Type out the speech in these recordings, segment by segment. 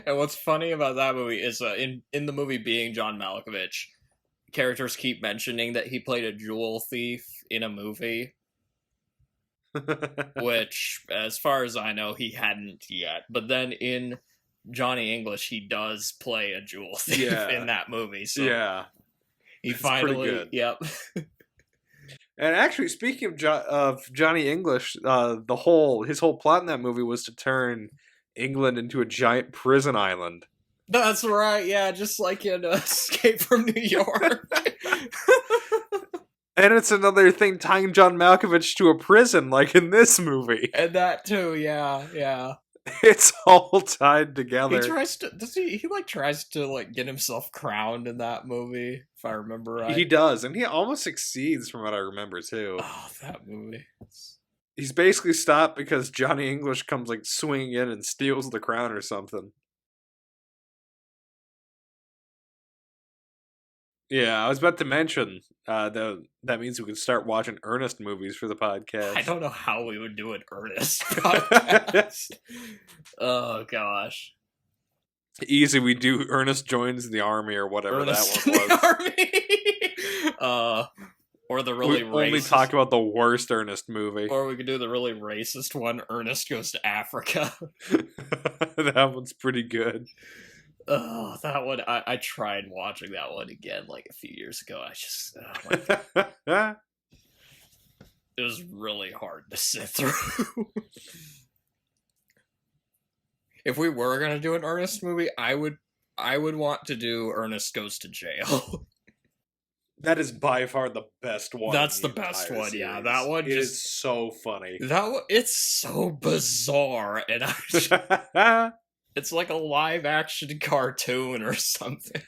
And what's funny about that movie is in the movie Being John Malkovich, characters keep mentioning that he played a jewel thief in a movie, which, as far as I know, he hadn't yet. But then in Johnny English, he does play a jewel thief in that movie. So yeah, he it's finally, pretty good. yep. And actually, speaking of Johnny English, his whole plot in that movie was to turn England into a giant prison island. That's right, yeah, just like in Escape from New York. And it's another thing tying John Malkovich to a prison, like in this movie. And that too, yeah. It's all tied together. He tries to, tries to, like, get himself crowned in that movie, if I remember right. He does, and he almost succeeds from what I remember, too. Oh, that movie. He's basically stopped because Johnny English comes, like, swinging in and steals the crown or something. Yeah, I was about to mention that means we can start watching Ernest movies for the podcast. I don't know how we would do an Ernest podcast. Oh gosh, easy. We do Ernest joins the army or whatever Ernest that one was. The army. Or the really we racist. Only talk about the worst Ernest movie. Or we could do the really racist one. Ernest Goes to Africa. That one's pretty good. Oh, that one. I tried watching that one again like a few years ago. It was really hard to sit through. If we were gonna do an Ernest movie, I would want to do Ernest Goes to Jail. That is by far the best one. That's the best one, series. Yeah. That one is so funny. It's so bizarre, and it's like a live action cartoon or something.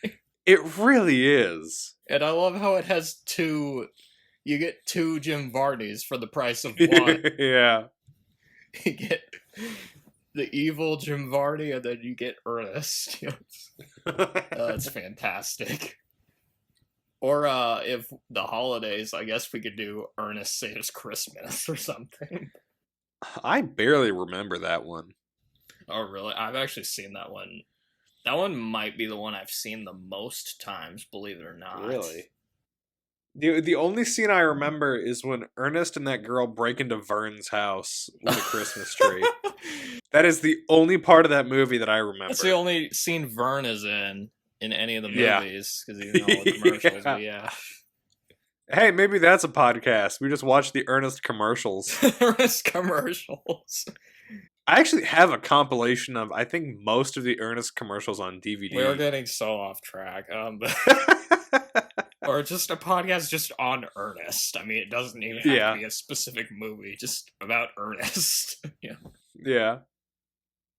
It really is. And I love how it has you get 2 Jim Varneys for the price of one. Yeah. You get the evil Jim Varney, and then you get Ernest. That's fantastic. Or if the holidays, I guess we could do Ernest Saves Christmas or something. I barely remember that one. Oh, really? I've actually seen that one. That one might be the one I've seen the most times, believe it or not. Really? The only scene I remember is when Ernest and that girl break into Vern's house with a Christmas tree. That is the only part of that movie that I remember. That's the only scene Vern is in any of the movies, because he's in all the commercials, but yeah. Hey, maybe that's a podcast. We just watch the Ernest commercials. Ernest commercials. I actually have a compilation of, I think, most of the Ernest commercials on DVD. We're getting so off track. Or just a podcast just on Ernest. I mean, it doesn't even have to be a specific movie, just about Ernest. Yeah. Yeah.